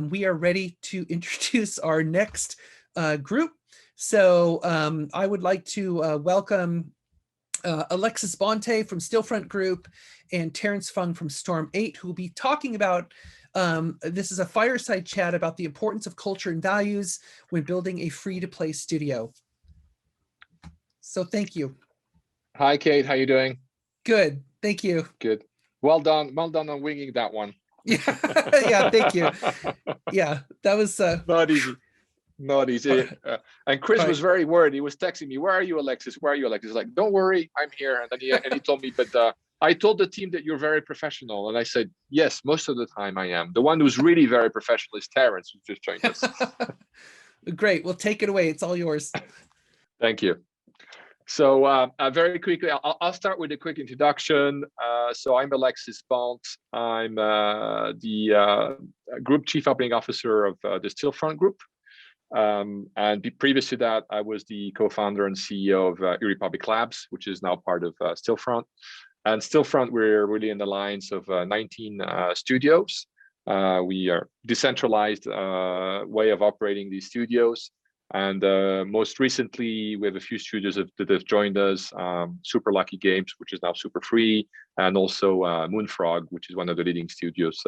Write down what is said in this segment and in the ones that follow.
we are ready to introduce our next group. So I would like to welcome Alexis Bonte from Stillfront Group and Terence Fung from Storm 8, who will be talking about, this is a fireside chat about the importance of culture and values when building a free-to-play studio. So thank you. Hi, Kate. How you doing? Good. Thank you. Good. Well done. Well done on winging that one. Yeah. Yeah. Thank you. Yeah. That was not easy. Not easy. And Chris was very worried. He was texting me, "Where are you, Alexis? Where are you, Alexis?" Like, "Don't worry, I'm here." And then he told me, "But I told the team that you're very professional." And I said, "Yes, most of the time I am." The one who's really very professional is Terence, who just joined us. Great. Well, take it away. It's all yours. Thank you. So very quickly, I'll start with a quick introduction. So I'm Alexis Bonte. I'm the Group Chief Operating Officer of the Stillfront Group. And previous to that, I was the co-founder and CEO of eRepublic Labs, which is now part of Stillfront. And Stillfront, we're really in the lines of 19 studios. We are decentralized way of operating these studios. And most recently, we have a few studios that have joined us, Super Lucky Games, which is now super free, and also Moonfrog, which is one of the leading studios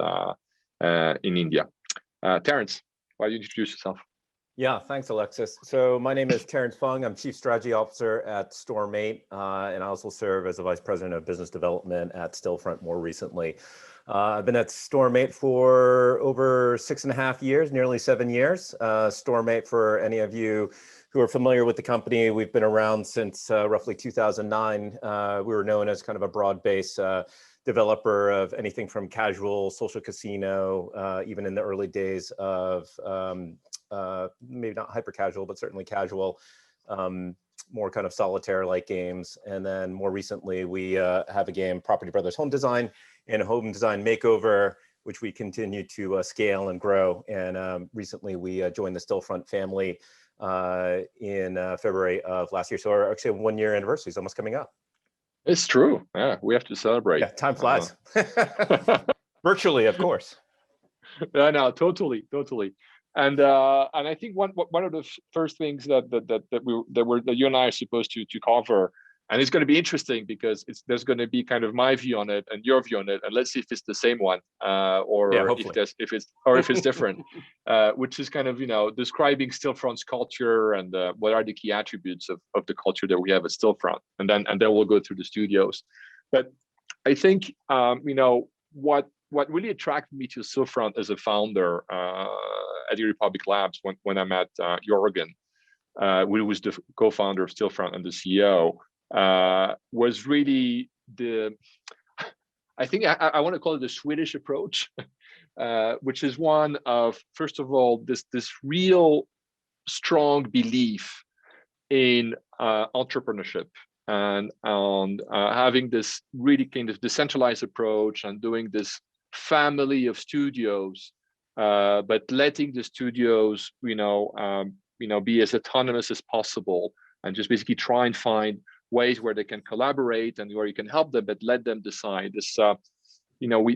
in India. Terence, why don't you introduce yourself? Yeah, thanks, Alexis. So my name is Terence Fung. I'm Chief Strategy Officer at Storm 8, and I also serve as the Vice President of Business Development at Stillfront more recently. I've been at Storm 8 for over 6.5 years, nearly 7 years. Storm 8, for any of you who are familiar with the company, we've been around since roughly 2009. We were known as kind of a broad-based developer of anything from casual, social casino, even in the early days of maybe not hyper casual, but certainly casual, more kind of solitaire-like games. And then more recently, we have a game, Property Brothers Home Design, and a home design makeover, which we continue to scale and grow. And recently, we joined the Stillfront family in February of last year. So our actually 1-year anniversary is almost coming up. It's true. Yeah, we have to celebrate. Yeah, time flies. Virtually, of course. Yeah, no, totally. And I think one of the first things that you and I are supposed to cover, and it's going to be interesting because there's going to be kind of my view on it and your view on it, and let's see if it's the same one, or if it's different, which is kind of describing Stillfront's culture and what are the key attributes of the culture that we have at Stillfront, and then we'll go through the studios. But I think what really attracted me to Stillfront as a founder at eRepublic Labs when I met Jorgen, who was the co-founder of Stillfront and the CEO, was really I think I want to call it the Swedish approach, which is one of, first of all, this real strong belief in entrepreneurship and on having this really kind of decentralized approach and doing this family of studios, but letting the studios, be as autonomous as possible, and just basically try and find ways where they can collaborate and where you can help them, but let them decide. This,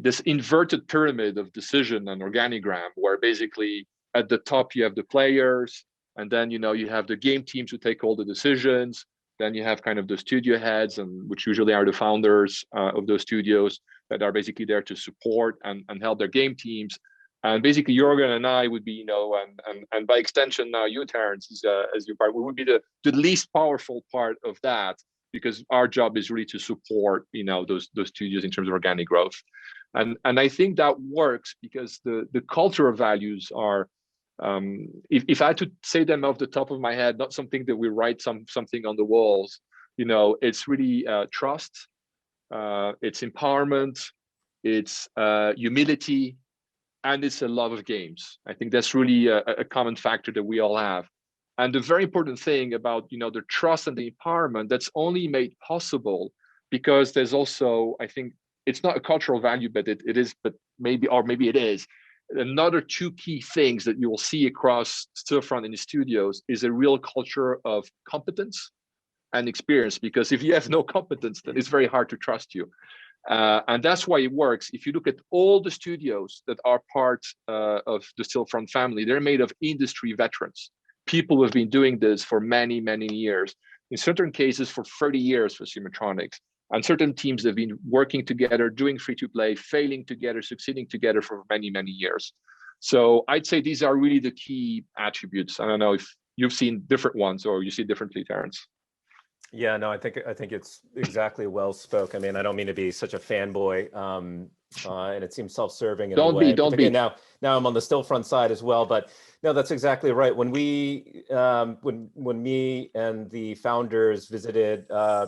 this inverted pyramid of decision and organigram, where basically at the top you have the players, and then you have the game teams who take all the decisions. Then you have kind of the studio heads, and which usually are the founders of those studios that are basically there to support and help their game teams. And basically, Jorgen and I would be, and by extension now you, Terence, as your part, we would be the least powerful part of that, because our job is really to support, those studios in terms of organic growth. And I think that works because the cultural values are, if I had to say them off the top of my head, not something that we write something on the walls, it's really trust, it's empowerment, it's humility, and it's a love of games. I think that's really a common factor that we all have. And the very important thing about the trust and the empowerment, that's only made possible because there's also, I think it's not a cultural value, but it is, but maybe it is. Another two key things that you will see across Stillfront in the studios is a real culture of competence and experience, because if you have no competence, then it's very hard to trust you. And that's why it works. If you look at all the studios that are part of the Stillfront family, they're made of industry veterans, people who have been doing this for many, many years. In certain cases, for 30 years for Simultronics. And certain teams have been working together, doing free-to-play, failing together, succeeding together for many, many years. So I'd say these are really the key attributes. I don't know if you've seen different ones or you see differently, Terence. Yeah, no, I think it's exactly well spoke. I mean, I don't mean to be such a fanboy, and it seems self-serving in a way. Don't be. Now I'm on the Stillfront side as well, but no, that's exactly right. When when me and the founders visited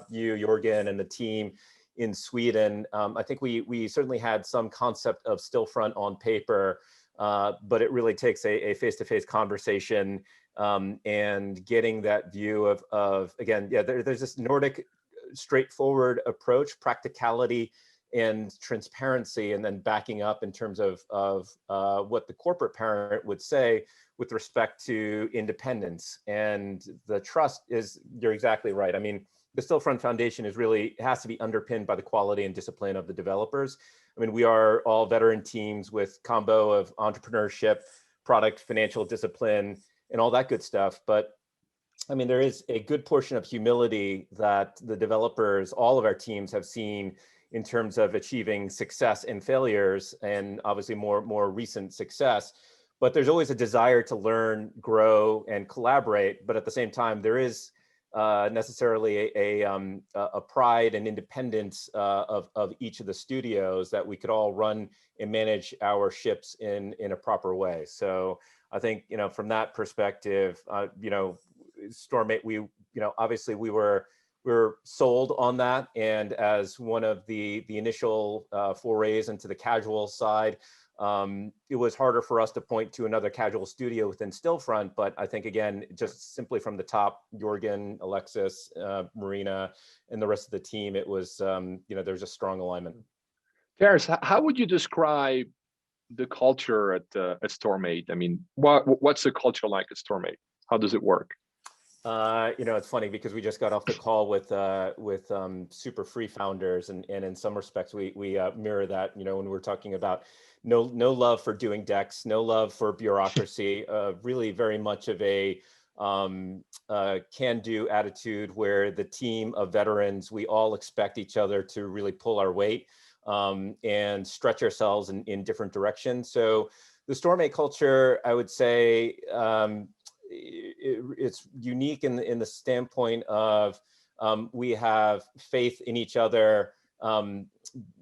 you, Jorgen, and the team in Sweden, I think we certainly had some concept of Stillfront on paper, but it really takes a face-to-face conversation. And getting that view of again, yeah, there's this Nordic straightforward approach, practicality and transparency, and then backing up in terms of what the corporate parent would say with respect to independence. And the trust is, you're exactly right. I mean, the Stillfront Foundation is really, has to be underpinned by the quality and discipline of the developers. I mean, we are all veteran teams with combo of entrepreneurship, product, financial discipline, and all that good stuff. But I mean, there is a good portion of humility that the developers, all of our teams have seen in terms of achieving success and failures, and obviously more recent success. But there's always a desire to learn, grow, and collaborate. But at the same time, there is necessarily a pride and independence of each of the studios that we could all run and manage our ships in a proper way. So I think, you know, from that perspective, you know, Storm8, obviously we were sold on that. And as one of the initial forays into the casual side, it was harder for us to point to another casual studio within Stillfront. But I think, again, just simply from the top, Jorgen, Alexis, Marina, and the rest of the team, it was, you know, there's a strong alignment. Terence, how would you describe the culture at Storm8? I mean, what's the culture like at Storm8? How does it work? You know, it's funny because we just got off the call with Super Free founders, and in some respects we mirror that. You know, when we're talking about no love for doing decks, no love for bureaucracy, really very much of a can-do attitude, where the team of veterans, we all expect each other to really pull our weight and stretch ourselves in different directions. So the Storm8 culture, I would say, it's unique in the standpoint of we have faith in each other,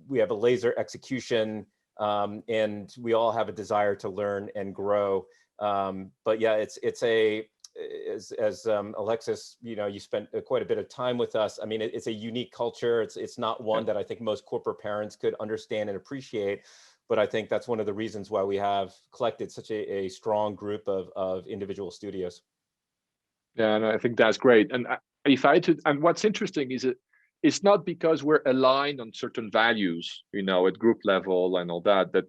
we have a laser execution, and we all have a desire to learn and grow. But yeah, it's as Alexis, you know, you spent quite a bit of time with us. I mean, it's a unique culture. It's not one that I think most corporate parents could understand and appreciate. But I think that's one of the reasons why we have collected such a strong group of individual studios. Yeah, and I think that's great. And if I to, and what's interesting is it's not because we're aligned on certain values, you know, at group level and all that that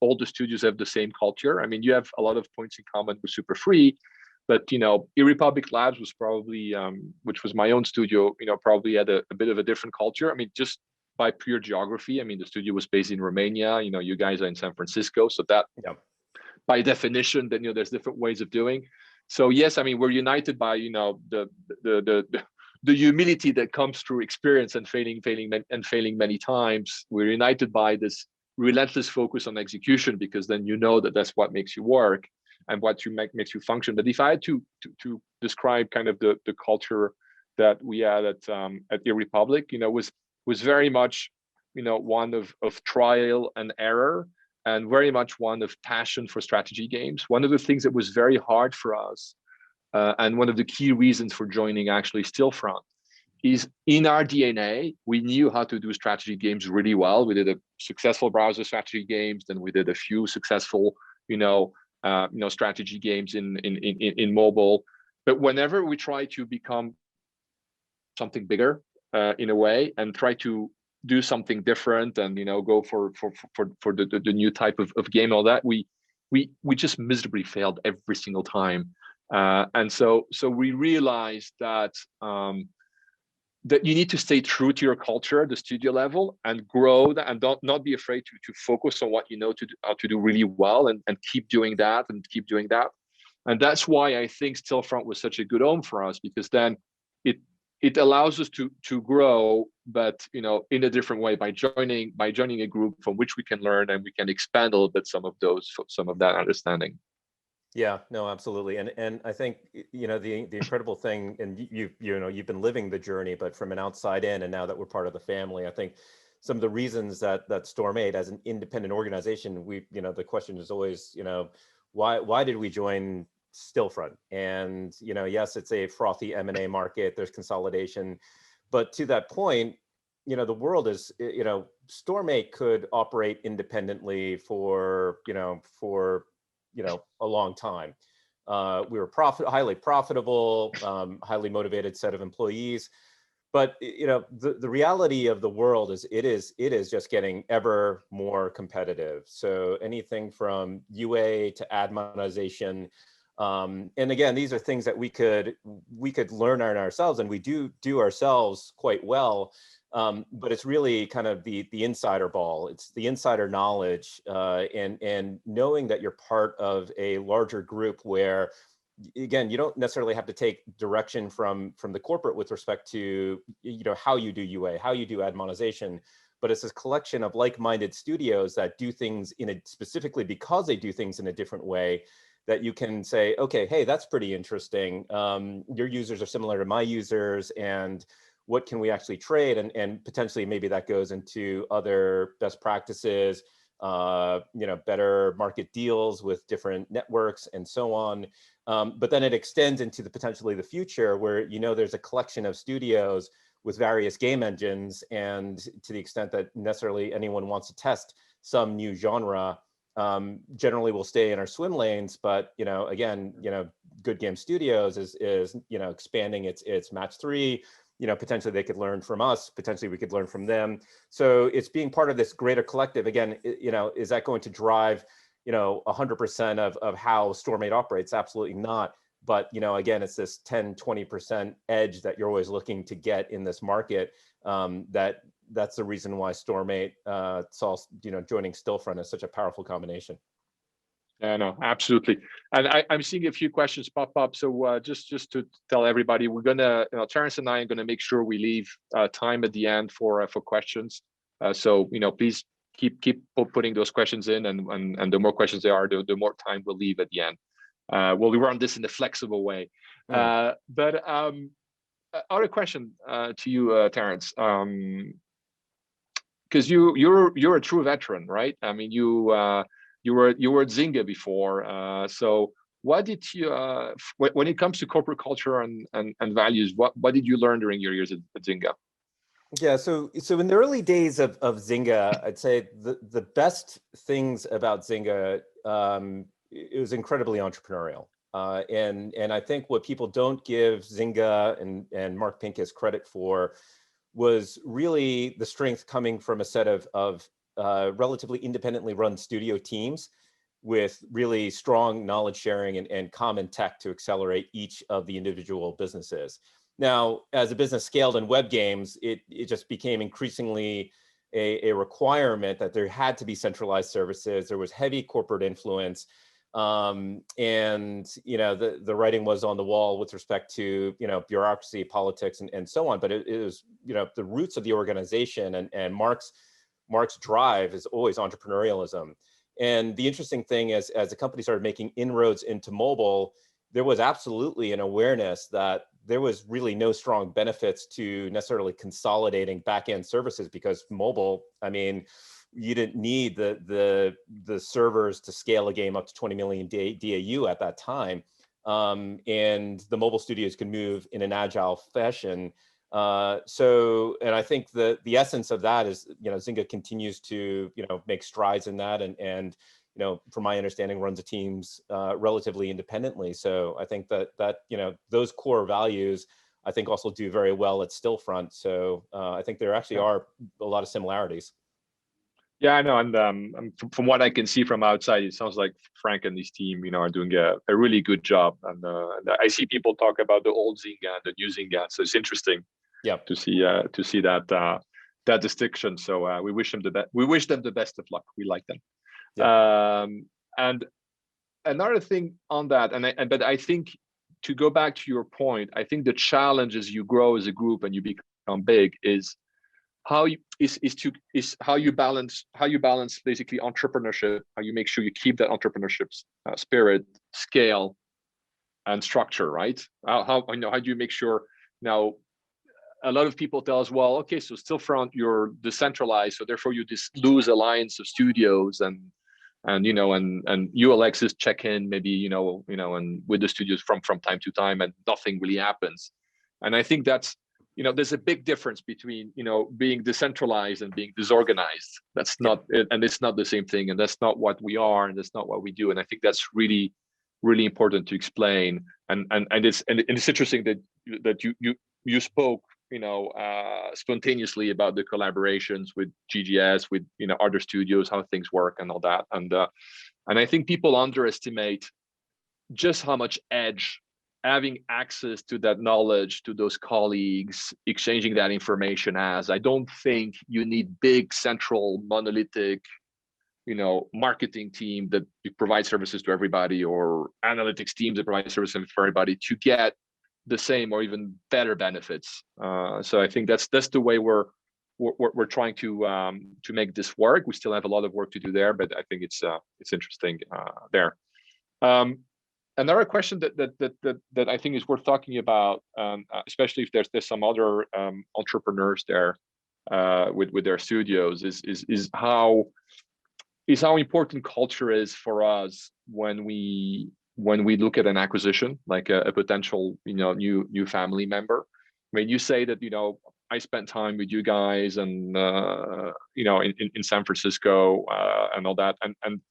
all the studios have the same culture. I mean, you have a lot of points in common with Super Free, but you know, eRepublic Labs was probably, which was my own studio, you know, probably had a bit of a different culture. I mean, just by pure geography. I mean, the studio was based in Romania. You know, you guys are in San Francisco, so that, by definition, then, you know, there's different ways of doing. So yes, I mean, we're united by, you know, the humility that comes through experience and failing many times. We're united by this relentless focus on execution, because then you know that that's what makes you work and what makes you function. But if I had to describe kind of the culture that we had at eRepublic, you know, was very much, you know, one of trial and error, and very much one of passion for strategy games. One of the things that was very hard for us, and one of the key reasons for joining actually Stillfront, is in our DNA, we knew how to do strategy games really well. We did a successful browser strategy games, then we did a few successful, strategy games in mobile. But whenever we try to become something bigger, in a way, and try to do something different, and, you know, go for the new type of game, all that, we just miserably failed every single time. And so we realized that that you need to stay true to your culture at the studio level and grow that, and don't not be afraid to focus on what you know to do, how to do really well, and keep doing that and keep doing that. And that's why I think Stillfront was such a good home for us, because then it allows us to grow, but in a different way, by joining a group from which we can learn, and we can expand a little bit some of that understanding. Yeah, no, absolutely. And I think, the incredible thing, and you've been living the journey, but from an outside in, and now that we're part of the family, I think some of the reasons that Storm 8 as an independent organization, the question is always, why did we join Stillfront? And, yes, it's a frothy M&A market, there's consolidation, but to that point, the world is, Storm 8 could operate independently for a long time. We were highly profitable, highly motivated set of employees. But the reality of the world is it is just getting ever more competitive. So anything from UA to ad monetization, and again, these are things that we could learn on ourselves, and we do ourselves quite well. But it's really kind of the insider ball. It's the insider knowledge, and knowing that you're part of a larger group where, again, you don't necessarily have to take direction from the corporate with respect to how you do UA, how you do ad monetization, but it's this collection of like-minded studios that do things specifically because they do things in a different way, that you can say, okay, hey, that's pretty interesting. Your users are similar to my users, and what can we actually trade? And potentially maybe that goes into other best practices, better market deals with different networks and so on. But then it extends into potentially the future, where there's a collection of studios with various game engines, and to the extent that necessarily anyone wants to test some new genre, generally we'll stay in our swim lanes. But again, Good Game Studios is expanding its match 3. Potentially they could learn from us, potentially we could learn from them. So it's being part of this greater collective. Again, is that going to drive 100% of how Storm 8 operates? Absolutely not. But again, it's this 10-20% edge that you're always looking to get in this market. That's the reason why Storm 8 saw joining Stillfront as such a powerful combination. Yeah, no, absolutely. And I'm seeing a few questions pop up. So just to tell everybody, we're gonna, Terence and I are gonna make sure we leave time at the end for questions. So please keep putting those questions in, and the more questions there are, the more time we'll leave at the end. Well, we run this in a flexible way. But other question to you, Terence, because you're a true veteran, right? I mean, you were at Zynga before. So what did you, when it comes to corporate culture and values, what did you learn during your years at Zynga? Yeah, so in the early days of Zynga, I'd say the best things about Zynga, it was incredibly entrepreneurial. And I think what people don't give Zynga and Mark Pincus credit for was really the strength coming from a set of relatively independently run studio teams with really strong knowledge sharing and common tech to accelerate each of the individual businesses. Now, as the business scaled in web games, it just became increasingly a requirement that there had to be centralized services. There was heavy corporate influence. And the writing was on the wall with respect to bureaucracy, politics, and so on. But it was the roots of the organization, and Mark's drive is always entrepreneurialism. And the interesting thing is, as the company started making inroads into mobile, there was absolutely an awareness that there was really no strong benefits to necessarily consolidating back-end services, because mobile, I mean, you didn't need the servers to scale a game up to 20 million DAU at that time. And the mobile studios can move in an agile fashion. And I think the essence of that is, Zynga continues to, make strides in that, and from my understanding, runs the teams relatively independently. So I think that those core values, I think, also do very well at Stillfront. So I think there actually are a lot of similarities. Yeah, I know, and from what I can see from outside, it sounds like Frank and his team, are doing a really good job. And I see people talk about the old Zynga and the new Zynga, so it's interesting. Yep. to see that that distinction. So we wish them the best. We wish them the best of luck. We like them. Yep. And another thing on that, but I think, to go back to your point, I think the challenge as you grow as a group and you become big is how you balance basically entrepreneurship, how you make sure you keep that entrepreneurship spirit, scale, and structure, right? How do you make sure? Now, a lot of people tell us, well, okay, so Stillfront, you're decentralized, so therefore you just lose alliance of studios, and you, Alexis, check in maybe and with the studios from time to time, and nothing really happens. And I think that's, there's a big difference between being decentralized and being disorganized. That's not it, and it's not the same thing, and that's not what we are, and that's not what we do. And I think that's really, really important to explain. And it's interesting that you spoke spontaneously about the collaborations with GGS, with other studios, how things work and all that. And I think people underestimate just how much edge having access to that knowledge, to those colleagues, exchanging that information has. I don't think you need big central monolithic marketing team that provides services to everybody, or analytics teams that provide services for everybody, to get the same or even better benefits. So I think that's the way we're trying to make this work. We still have a lot of work to do there, but I think it's interesting there. Another question that I think is worth talking about, especially if there's some other entrepreneurs there with their studios, is how important culture is for us when we look at an acquisition, like a potential new family member. I mean, you say that I spent time with you guys and in San Francisco and all that, and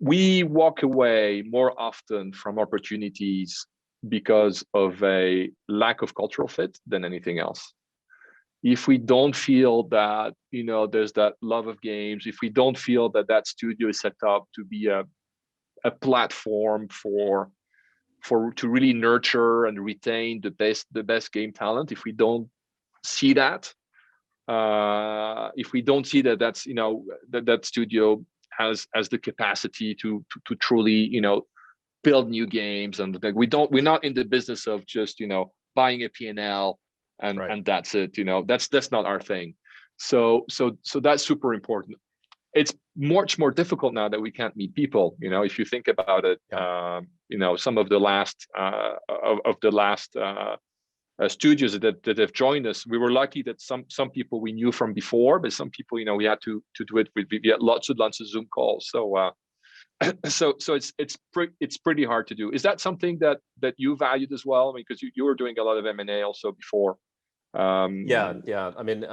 we walk away more often from opportunities because of a lack of cultural fit than anything else. If we don't feel that there's that love of games, if we don't feel that studio is set up to be a platform to really nurture and retain the best game talent, if we don't see that, if we don't see that's that studio has the capacity to truly build new games, and we're not in the business of just buying a P&L and Right. and that's it. That's not our thing. So that's super important. It's much more difficult now that we can't meet people. If you think about it, some of the last studios that have joined us, we were lucky that some people we knew from before, but some people we had to do it with. We had lots of Zoom calls. So it's pretty hard to do. Is that something that you valued as well? I mean, because you were doing a lot of M&A also before. Yeah. I mean,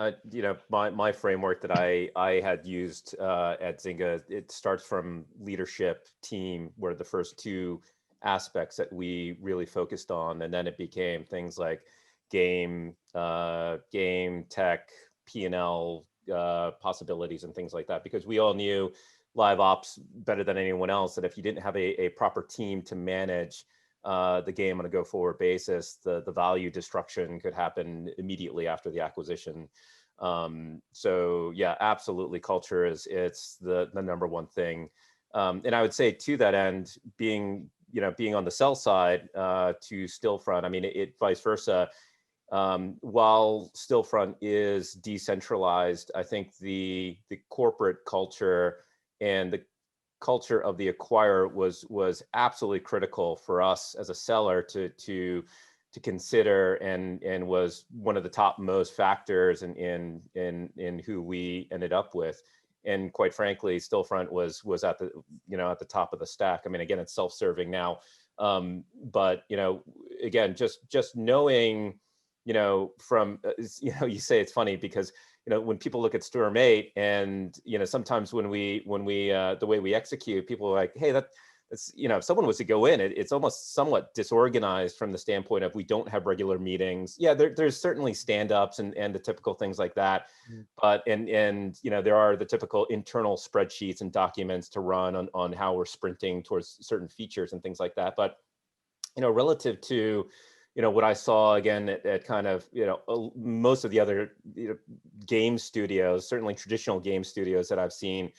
my framework that I had used at Zynga, it starts from leadership team, where the first two aspects that we really focused on, and then it became things like game tech, P&L possibilities and things like that, because we all knew live ops better than anyone else that if you didn't have a proper team to manage the game on a go-forward basis, the value destruction could happen immediately after the acquisition. So yeah, absolutely, culture it's the number one thing. And I would say to that end, being on the sell side to Stillfront, I mean, it vice versa. While Stillfront is decentralized, I think the corporate culture and the culture of the acquirer was absolutely critical for us as a seller to consider, and was one of the top most factors in who we ended up with. And quite frankly, Stillfront was at the at the top of the stack. I mean, again, it's self-serving now, but again, just knowing, from you say it's funny because when people look at Storm 8, and sometimes when we the way we execute, people are like, hey, that's if someone was to go in, it's almost somewhat disorganized from the standpoint of we don't have regular meetings. Yeah, there's certainly stand-ups and the typical things like that, but and there are the typical internal spreadsheets and documents to run on how we're sprinting towards certain features and things like that. But relative to what I saw again at kind of, most of the other game studios, certainly traditional game studios that I've seen,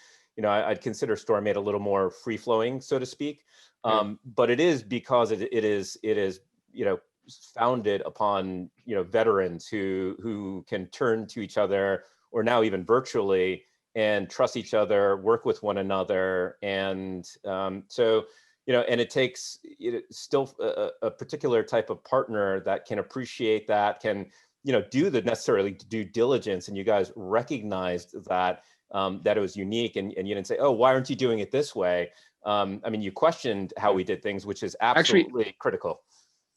I'd consider StoreMate a little more free flowing, so to speak. But it is because it is founded upon veterans who can turn to each other, or now even virtually, and trust each other, work with one another, and so. And it takes still a particular type of partner that can appreciate that, can, do the necessarily due diligence. And you guys recognized that that it was unique, and you didn't say, oh, why aren't you doing it this way? I mean, you questioned how we did things, which is absolutely critical.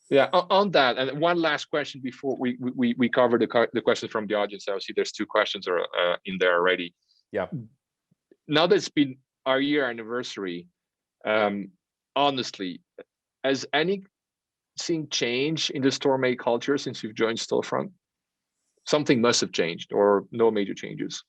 Yeah, on that, and one last question before we cover the questions from the audience. I see there's 2 questions are in there already. Yeah. Now that it's been our year anniversary, honestly, has anything changed in the StoreMate culture since you've joined Stillfront? Something must have changed, or no major changes.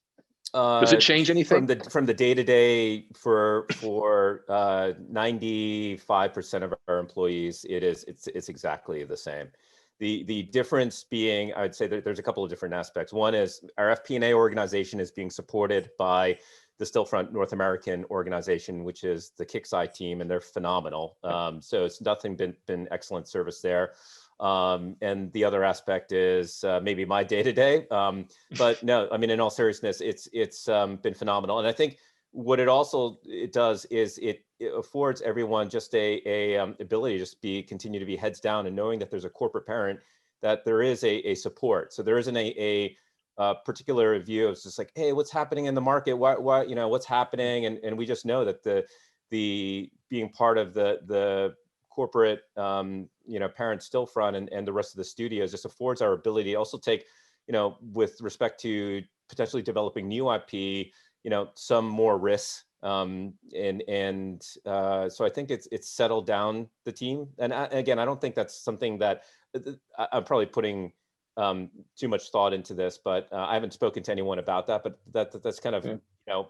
Does it change anything from the day-to-day for 95% of our employees? It's exactly the same. The difference being, I'd say that there's a couple of different aspects. One is our FP&A organization is being supported by the Stillfront North American organization, which is the Kickside team, and they're phenomenal. So it's nothing been excellent service there. And the other aspect is maybe my day-to-day, but no, I mean, in all seriousness, it's been phenomenal. And I think what it does is it affords everyone just a ability to just continue to be heads down, and knowing that there's a corporate parent, that there is a support. So there isn't a particular view. It's just like, hey, what's happening in the market? Why what's happening? And we just know that the being part of the corporate parent Stillfront and the rest of the studios just affords our ability to also take, with respect to potentially developing new IP, some more risks. So I think it's settled down the team. And again, I don't think that's something that I'm probably putting too much thought into this, but I haven't spoken to anyone about that, but that's kind of,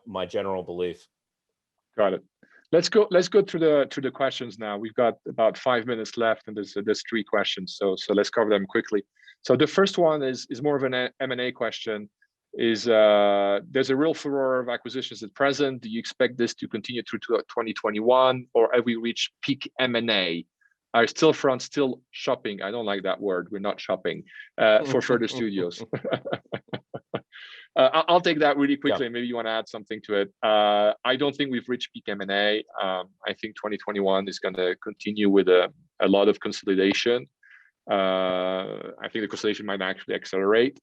my general belief. Got it. Let's go through the questions now. We've got about 5 minutes left, and there's 3 questions. So let's cover them quickly. So the first one is more of an M&A question. There's a real furor of acquisitions at present. Do you expect this to continue through to 2021, or have we reached peak M&A? Are Stillfront still shopping? I don't like that word. We're not shopping for further studios. I'll take that really quickly. Yeah. Maybe you want to add something to it. I don't think we've reached peak M&A. I think 2021 is going to continue with a lot of consolidation. I think the consolidation might actually accelerate.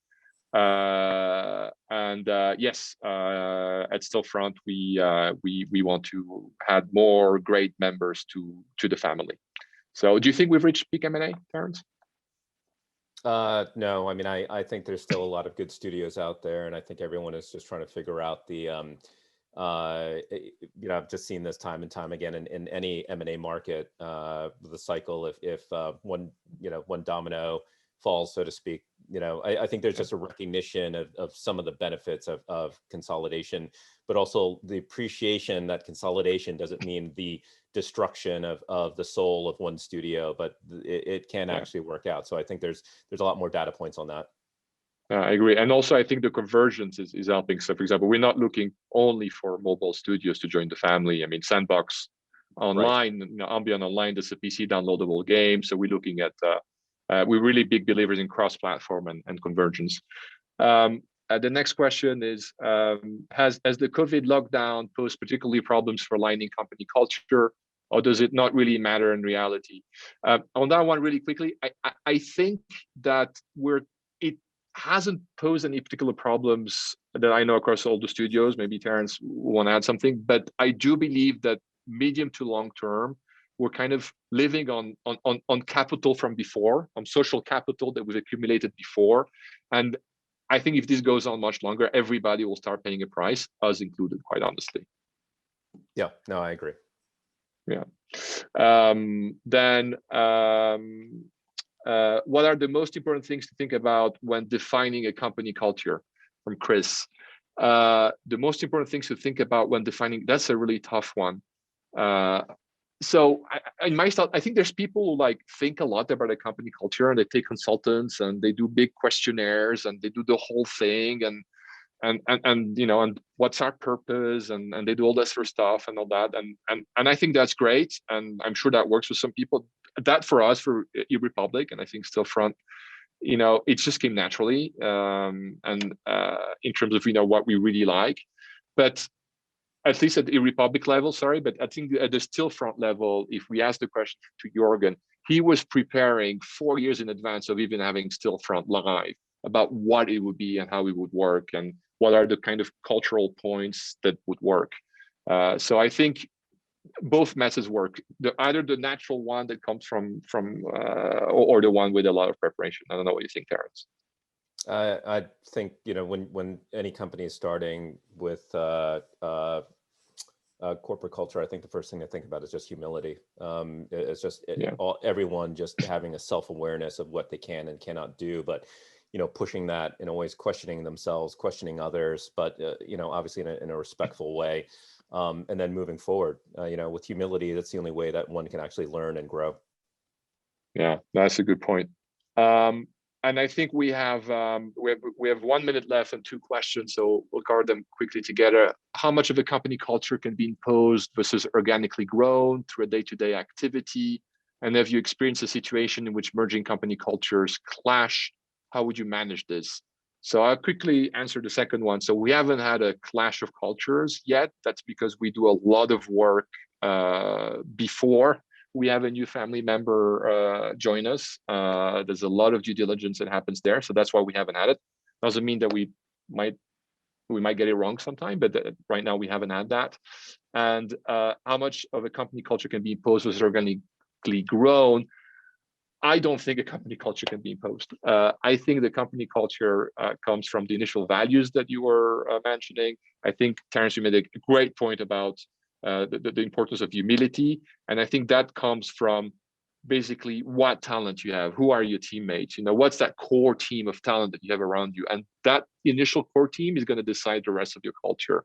Yes, at Stillfront, we want to add more great members to the family. So do you think we've reached peak M&A, Terence? No, I mean, I think there's still a lot of good studios out there, and I think everyone is just trying to figure out the, I've just seen this time and time again in any M&A market, the cycle, if one domino falls, so to speak, I think there's just a recognition of some of the benefits of consolidation, but also the appreciation that consolidation doesn't mean the destruction of the soul of one studio, but it can actually work out. So I think there's a lot more data points on that. I agree. And also I think the convergence is helping. So for example, we're not looking only for mobile studios to join the family. I mean, Sandbox Online, right. Ambient Online, that's a PC downloadable game. So we're looking at, we're really big believers in cross-platform and convergence. The next question is, has the COVID lockdown posed particularly problems for aligning company culture, or does it not really matter in reality? On that one, really quickly, I think that it hasn't posed any particular problems that I know across all the studios. Maybe Terence will want to add something, but I do believe that medium to long term, we're kind of living on capital from before, on social capital that we've accumulated before. And I think if this goes on much longer, everybody will start paying a price, us included, quite honestly. Yeah, no, I agree. Yeah. What are the most important things to think about when defining a company culture? From Chris. The most important things to think about when defining, that's a really tough one. so in my style, I think there's people who like think a lot about a company culture, and they take consultants and they do big questionnaires and they do the whole thing, and you know, and what's our purpose, and they do all this sort of stuff and all that, and I think that's great, and I'm sure that works with some people. That for us, for eRepublik, and I think Stillfront, you know, it just came naturally, and in terms of, you know, what we really like. But at least at the eRepublik level, sorry, but I think at the Stillfront level, if we ask the question to Jorgen, he was preparing 4 years in advance of even having Stillfront live about what it would be and how it would work and what are the kind of cultural points that would work. So I think both methods work. Either the natural one that comes from or the one with a lot of preparation. I don't know what you think, Terence. I think, you know, when any company is starting with corporate culture, I think the first thing to think about is just humility. It's just everyone just having a self-awareness of what they can and cannot do, but, you know, pushing that and always questioning themselves, questioning others, but, you know, obviously in a respectful way, and then moving forward. You know, with humility, that's the only way that one can actually learn and grow. Yeah, that's a good point. And I think we have 1 minute left and 2 questions, so we'll cover them quickly together. How much of a company culture can be imposed versus organically grown through a day-to-day activity? And have you experienced a situation in which merging company cultures clash? How would you manage this? So I'll quickly answer the second one. So we haven't had a clash of cultures yet. That's because we do a lot of work before we have a new family member join us. There's a lot of due diligence that happens there, so that's why we haven't had it. Doesn't mean that we might get it wrong sometime, but right now we haven't had that. And how much of a company culture can be imposed versus organically grown? I don't think a company culture can be imposed. I think the company culture comes from the initial values that you were mentioning. I think, Terence, you made a great point about the importance of humility. And I think that comes from basically what talent you have, who are your teammates, you know, what's that core team of talent that you have around you. And that initial core team is going to decide the rest of your culture.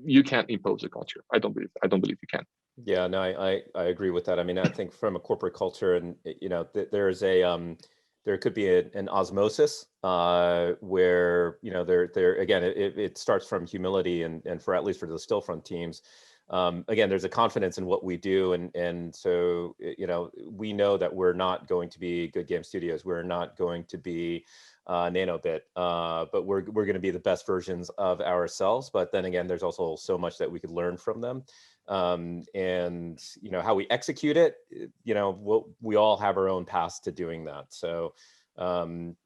You can't impose a culture. I don't believe you can. Yeah, no, I agree with that. I mean, I think from a corporate culture, and you know, there's there could be an osmosis where, you know, there again, it starts from humility, and for at least for the Stillfront teams, again, there's a confidence in what we do, and so, you know, we know that we're not going to be Good Game Studios, we're not going to be Nanobit, but we're going to be the best versions of ourselves. But then again, there's also so much that we could learn from them. And you know, how we execute it, you know, we all have our own paths to doing that. So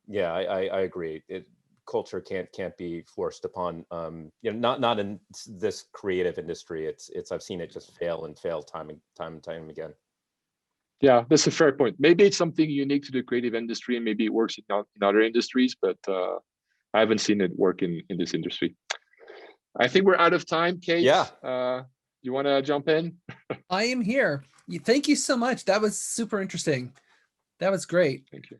yeah, I agree. Culture can't be forced upon, you know, not in this creative industry. It's I've seen it just fail time and time again. Yeah, that's a fair point. Maybe it's something unique to the creative industry, and maybe it works in other industries, but I haven't seen it work in this industry. I think we're out of time, Kate. Yeah. You want to jump in? I am here. Thank you so much. That was super interesting. That was great. Thank you.